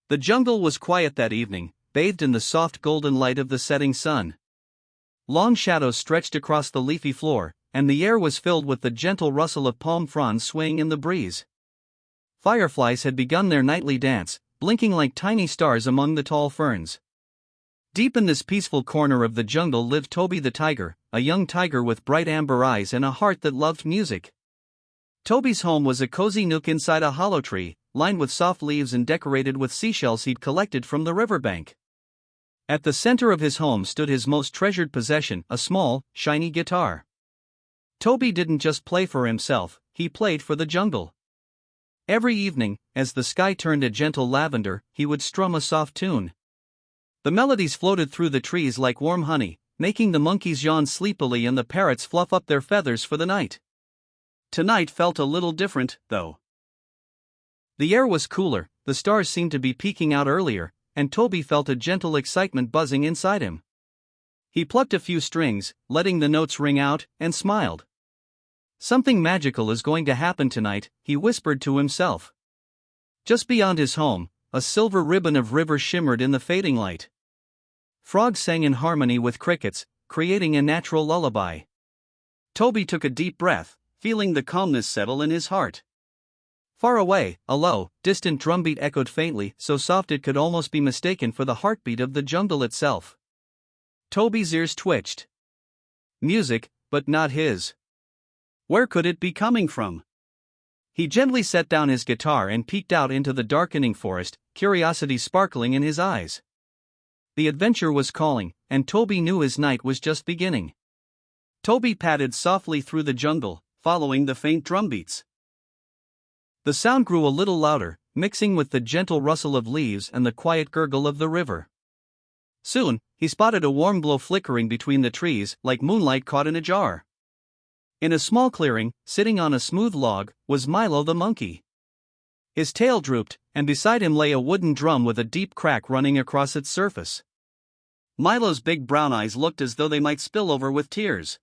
The jungle was quiet that evening, bathed in the soft golden light of the setting sun. Long shadows stretched across the leafy floor, and the air was filled with the gentle rustle of palm fronds swaying in the breeze. Fireflies had begun their nightly dance, blinking like tiny stars among the tall ferns. Deep in this peaceful corner of the jungle lived Toby the tiger, a young tiger with bright amber eyes and a heart that loved music. Toby's home was a cozy nook inside a hollow tree, lined with soft leaves and decorated with seashells he'd collected from the riverbank. At the center of his home stood his most treasured possession, a small, shiny guitar. Toby didn't just play for himself, he played for the jungle. Every evening, as the sky turned a gentle lavender, he would strum a soft tune. The melodies floated through the trees like warm honey, making the monkeys yawn sleepily and the parrots fluff up their feathers for the night. Tonight felt a little different, though. The air was cooler, the stars seemed to be peeking out earlier, and Toby felt a gentle excitement buzzing inside him. He plucked a few strings, letting the notes ring out, and smiled. Something magical is going to happen tonight, he whispered to himself. Just beyond his home, a silver ribbon of river shimmered in the fading light. Frogs sang in harmony with crickets, creating a natural lullaby. Toby took a deep breath, feeling the calmness settle in his heart. Far away, a low, distant drumbeat echoed faintly, so soft it could almost be mistaken for the heartbeat of the jungle itself. Toby's ears twitched. Music, but not his. Where could it be coming from? He gently set down his guitar and peeked out into the darkening forest, curiosity sparkling in his eyes. The adventure was calling, and Toby knew his night was just beginning. Toby padded softly through the jungle, following the faint drumbeats. The sound grew a little louder, mixing with the gentle rustle of leaves and the quiet gurgle of the river. Soon, he spotted a warm glow flickering between the trees, like moonlight caught in a jar. In a small clearing, sitting on a smooth log, was Milo the monkey. His tail drooped, and beside him lay a wooden drum with a deep crack running across its surface. Milo's big brown eyes looked as though they might spill over with tears.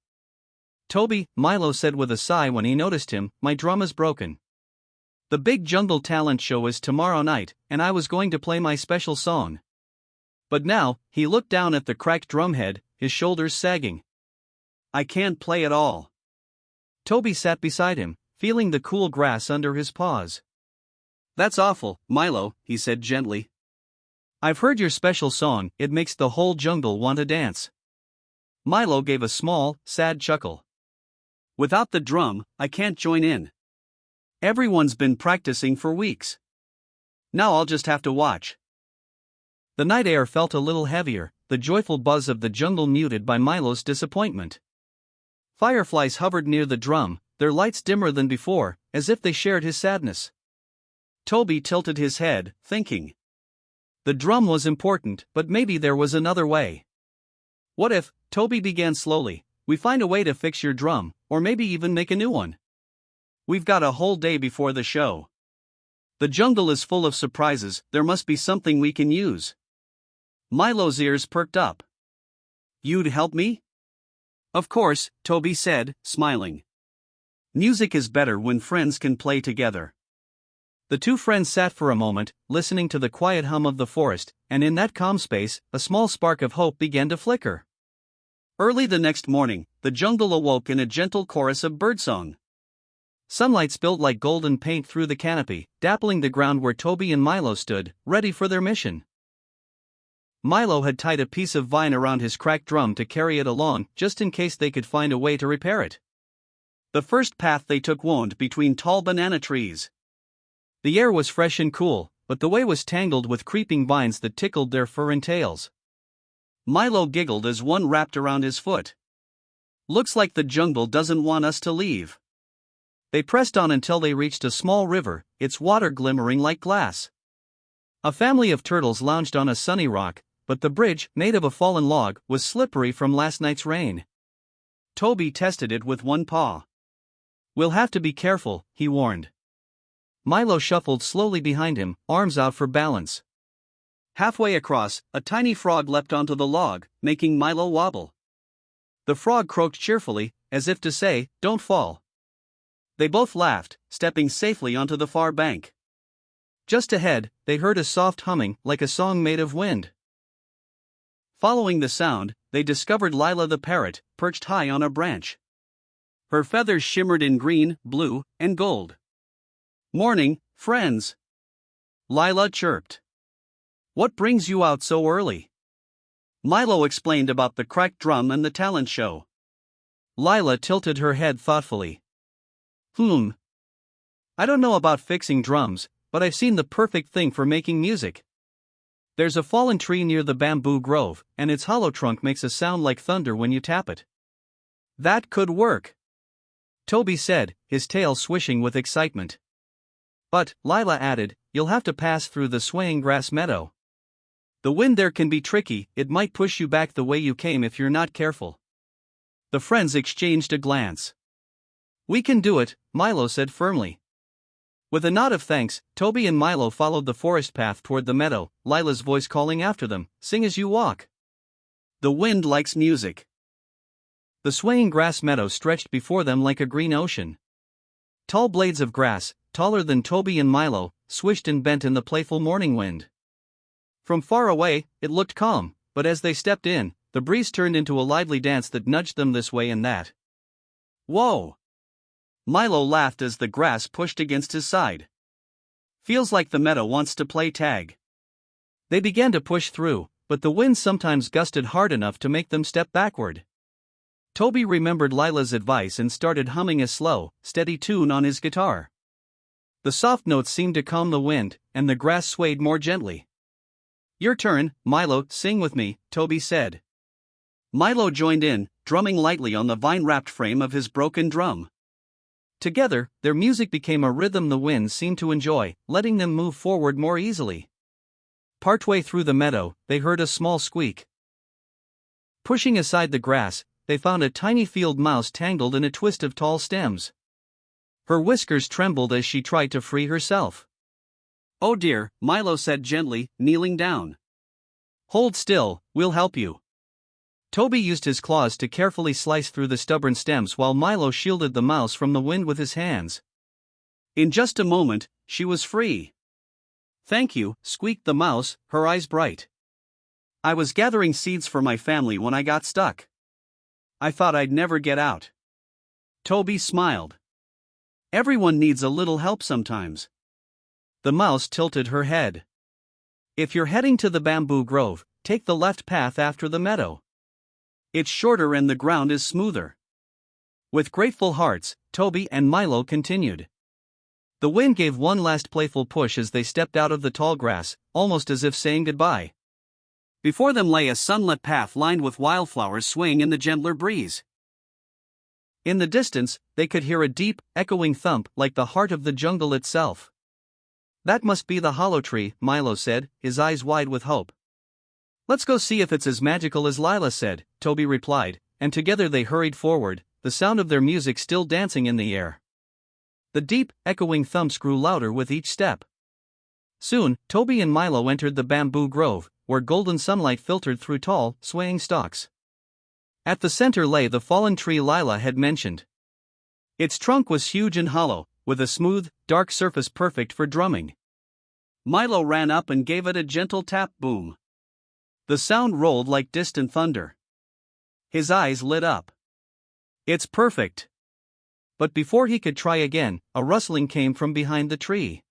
"Toby," Milo said with a sigh when he noticed him, "my drum is broken. The big jungle talent show is tomorrow night, and I was going to play my special song. But now," he looked down at the cracked drumhead, his shoulders sagging. "I can't play at all." Toby sat beside him, feeling the cool grass under his paws. "That's awful, Milo," he said gently. "I've heard your special song, it makes the whole jungle want to dance." Milo gave a small, sad chuckle. "Without the drum, I can't join in. Everyone's been practicing for weeks. Now I'll just have to watch." The night air felt a little heavier, the joyful buzz of the jungle muted by Milo's disappointment. Fireflies hovered near the drum, their lights dimmer than before, as if they shared his sadness. Toby tilted his head, thinking. The drum was important, but maybe there was another way. "What if," Toby began slowly, "we find a way to fix your drum, or maybe even make a new one? We've got a whole day before the show. The jungle is full of surprises, there must be something we can use." Milo's ears perked up. "You'd help me?" "Of course," Toby said, smiling. "Music is better when friends can play together." The two friends sat for a moment, listening to the quiet hum of the forest, and in that calm space, a small spark of hope began to flicker. Early the next morning, the jungle awoke in a gentle chorus of birdsong. Sunlight spilled like golden paint through the canopy, dappling the ground where Toby and Milo stood, ready for their mission. Milo had tied a piece of vine around his cracked drum to carry it along, just in case they could find a way to repair it. The first path they took wound between tall banana trees. The air was fresh and cool, but the way was tangled with creeping vines that tickled their fur and tails. Milo giggled as one wrapped around his foot. "Looks like the jungle doesn't want us to leave." They pressed on until they reached a small river, its water glimmering like glass. A family of turtles lounged on a sunny rock, but the bridge, made of a fallen log, was slippery from last night's rain. Toby tested it with one paw. "We'll have to be careful," he warned. Milo shuffled slowly behind him, arms out for balance. Halfway across, a tiny frog leapt onto the log, making Milo wobble. The frog croaked cheerfully, as if to say, "Don't fall." They both laughed, stepping safely onto the far bank. Just ahead, they heard a soft humming like a song made of wind. Following the sound, they discovered Lila the parrot, perched high on a branch. Her feathers shimmered in green, blue, and gold. "Morning, friends," Lila chirped. "What brings you out so early?" Milo explained about the cracked drum and the talent show. Lila tilted her head thoughtfully. I don't know about fixing drums, but I've seen the perfect thing for making music. There's a fallen tree near the bamboo grove, and its hollow trunk makes a sound like thunder when you tap it." "That could work," Toby said, his tail swishing with excitement. "But," Lila added, "you'll have to pass through the swaying grass meadow. The wind there can be tricky, it might push you back the way you came if you're not careful." The friends exchanged a glance. "We can do it," Milo said firmly. With a nod of thanks, Toby and Milo followed the forest path toward the meadow, Lila's voice calling after them, "Sing as you walk. The wind likes music." The swaying grass meadow stretched before them like a green ocean. Tall blades of grass, taller than Toby and Milo, swished and bent in the playful morning wind. From far away, it looked calm, but as they stepped in, the breeze turned into a lively dance that nudged them this way and that. "Whoa!" Milo laughed as the grass pushed against his side. "Feels like the meadow wants to play tag." They began to push through, but the wind sometimes gusted hard enough to make them step backward. Toby remembered Lila's advice and started humming a slow, steady tune on his guitar. The soft notes seemed to calm the wind, and the grass swayed more gently. "Your turn, Milo, sing with me," Toby said. Milo joined in, drumming lightly on the vine-wrapped frame of his broken drum. Together, their music became a rhythm the wind seemed to enjoy, letting them move forward more easily. Partway through the meadow, they heard a small squeak. Pushing aside the grass, they found a tiny field mouse tangled in a twist of tall stems. Her whiskers trembled as she tried to free herself. "Oh dear," Milo said gently, kneeling down. "Hold still, we'll help you." Toby used his claws to carefully slice through the stubborn stems while Milo shielded the mouse from the wind with his hands. In just a moment, she was free. "Thank you," squeaked the mouse, her eyes bright. "I was gathering seeds for my family when I got stuck. I thought I'd never get out." Toby smiled. "Everyone needs a little help sometimes." The mouse tilted her head. "If you're heading to the bamboo grove, take the left path after the meadow. It's shorter and the ground is smoother." With grateful hearts, Toby and Milo continued. The wind gave one last playful push as they stepped out of the tall grass, almost as if saying goodbye. Before them lay a sunlit path lined with wildflowers swaying in the gentler breeze. In the distance, they could hear a deep, echoing thump like the heart of the jungle itself. "That must be the hollow tree," Milo said, his eyes wide with hope. "Let's go see if it's as magical as Lila said," Toby replied, and together they hurried forward, the sound of their music still dancing in the air. The deep, echoing thumps grew louder with each step. Soon, Toby and Milo entered the bamboo grove, where golden sunlight filtered through tall, swaying stalks. At the center lay the fallen tree Lila had mentioned. Its trunk was huge and hollow, with a smooth, dark surface perfect for drumming. Milo ran up and gave it a gentle tap boom. The sound rolled like distant thunder. His eyes lit up. "It's perfect." But before he could try again, a rustling came from behind the tree.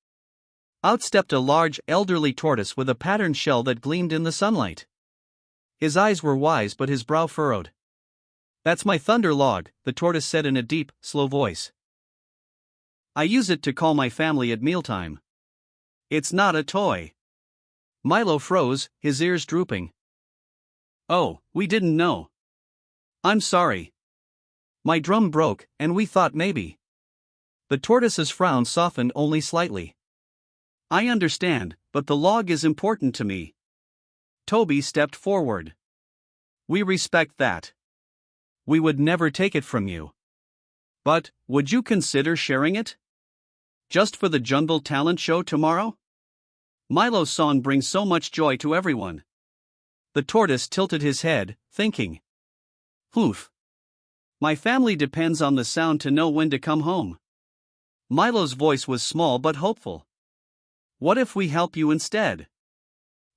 Out stepped a large, elderly tortoise with a patterned shell that gleamed in the sunlight. His eyes were wise but his brow furrowed. "That's my thunder log," the tortoise said in a deep, slow voice. "I use it to call my family at mealtime. It's not a toy." Milo froze, his ears drooping. "Oh, we didn't know. I'm sorry. My drum broke, and we thought maybe." The tortoise's frown softened only slightly. "I understand, but the log is important to me." Toby stepped forward. "We respect that. We would never take it from you. But, would you consider sharing it? Just for the jungle talent show tomorrow? Milo's song brings so much joy to everyone." The tortoise tilted his head, thinking. "Oof. My family depends on the sound to know when to come home." Milo's voice was small but hopeful. What if we help you instead?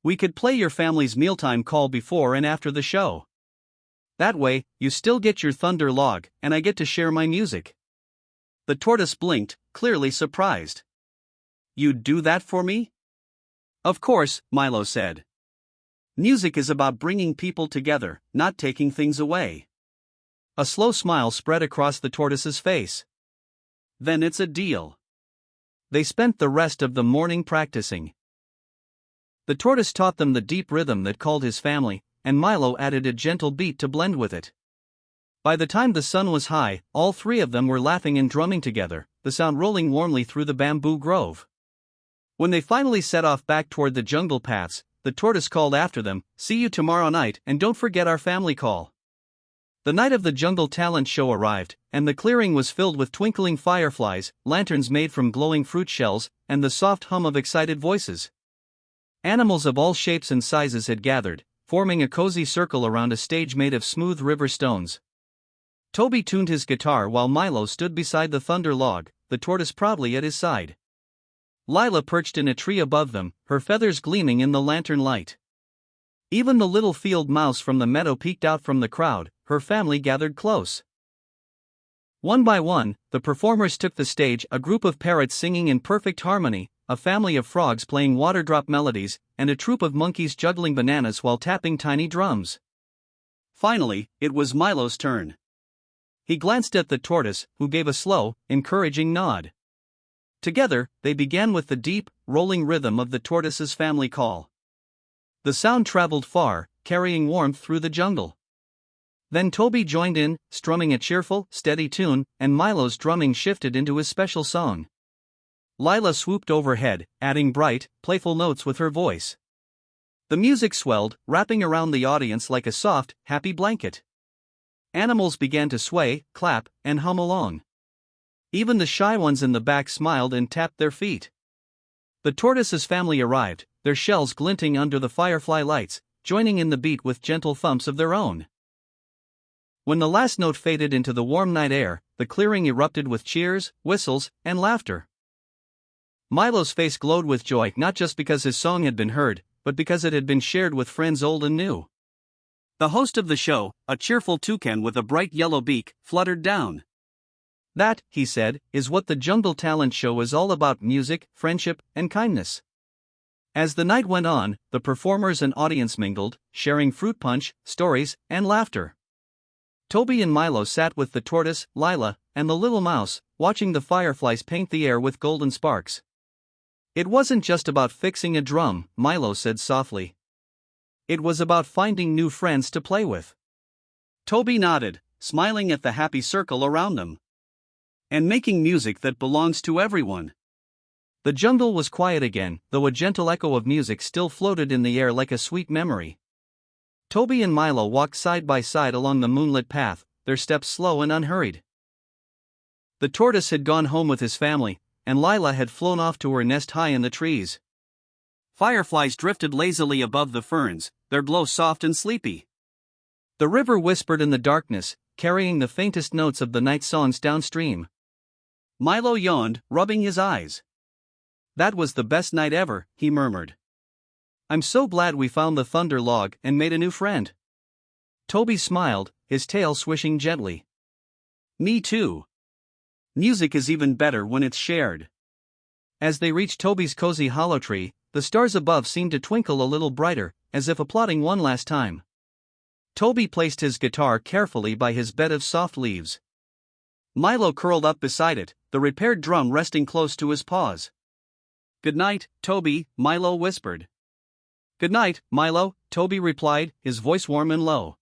We could play your family's mealtime call before and after the show. That way, you still get your thunder log, and I get to share my music." The tortoise blinked, clearly surprised. "You'd do that for me?" "Of course," Milo said. "Music is about bringing people together, not taking things away." A slow smile spread across the tortoise's face. "Then it's a deal." They spent the rest of the morning practicing. The tortoise taught them the deep rhythm that called his family, and Milo added a gentle beat to blend with it. By the time the sun was high, all three of them were laughing and drumming together, the sound rolling warmly through the bamboo grove. When they finally set off back toward the jungle paths, the tortoise called after them, "See you tomorrow night, and don't forget our family call." The night of the jungle talent show arrived, and the clearing was filled with twinkling fireflies, lanterns made from glowing fruit shells, and the soft hum of excited voices. Animals of all shapes and sizes had gathered, forming a cozy circle around a stage made of smooth river stones. Toby tuned his guitar while Milo stood beside the thunder log, the tortoise proudly at his side. Lila perched in a tree above them, her feathers gleaming in the lantern light. Even the little field mouse from the meadow peeked out from the crowd, her family gathered close. One by one, the performers took the stage, a group of parrots singing in perfect harmony, a family of frogs playing waterdrop melodies, and a troop of monkeys juggling bananas while tapping tiny drums. Finally, it was Milo's turn. He glanced at the tortoise, who gave a slow, encouraging nod. Together, they began with the deep, rolling rhythm of the tortoise's family call. The sound traveled far, carrying warmth through the jungle. Then Toby joined in, strumming a cheerful, steady tune, and Milo's drumming shifted into his special song. Lila swooped overhead, adding bright, playful notes with her voice. The music swelled, wrapping around the audience like a soft, happy blanket. Animals began to sway, clap, and hum along. Even the shy ones in the back smiled and tapped their feet. The tortoise's family arrived, their shells glinting under the firefly lights, joining in the beat with gentle thumps of their own. When the last note faded into the warm night air, the clearing erupted with cheers, whistles, and laughter. Milo's face glowed with joy, not just because his song had been heard, but because it had been shared with friends old and new. The host of the show, a cheerful toucan with a bright yellow beak, fluttered down. "That," he said, "is what the Jungle Talent Show is all about: music, friendship, and kindness." As the night went on, the performers and audience mingled, sharing fruit punch, stories, and laughter. Toby and Milo sat with the tortoise, Lila, and the little mouse, watching the fireflies paint the air with golden sparks. "It wasn't just about fixing a drum," Milo said softly. "It was about finding new friends to play with." Toby nodded, smiling at the happy circle around them. "And making music that belongs to everyone." The jungle was quiet again, though a gentle echo of music still floated in the air like a sweet memory. Toby and Milo walked side by side along the moonlit path, their steps slow and unhurried. The tortoise had gone home with his family, and Lila had flown off to her nest high in the trees. Fireflies drifted lazily above the ferns, their glow soft and sleepy. The river whispered in the darkness, carrying the faintest notes of the night songs downstream. Milo yawned, rubbing his eyes. "That was the best night ever," he murmured. "I'm so glad we found the thunder log and made a new friend." Toby smiled, his tail swishing gently. "Me too. Music is even better when it's shared." As they reached Toby's cozy hollow tree, the stars above seemed to twinkle a little brighter, as if applauding one last time. Toby placed his guitar carefully by his bed of soft leaves. Milo curled up beside it, the repaired drum resting close to his paws. "Good night, Toby," Milo whispered. "Good night, Milo," Toby replied, his voice warm and low.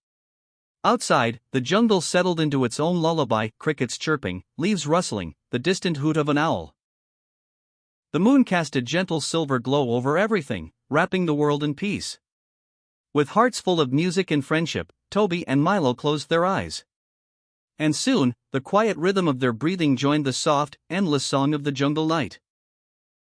Outside, the jungle settled into its own lullaby, crickets chirping, leaves rustling, the distant hoot of an owl. The moon cast a gentle silver glow over everything, wrapping the world in peace. With hearts full of music and friendship, Toby and Milo closed their eyes. And soon, the quiet rhythm of their breathing joined the soft, endless song of the jungle night.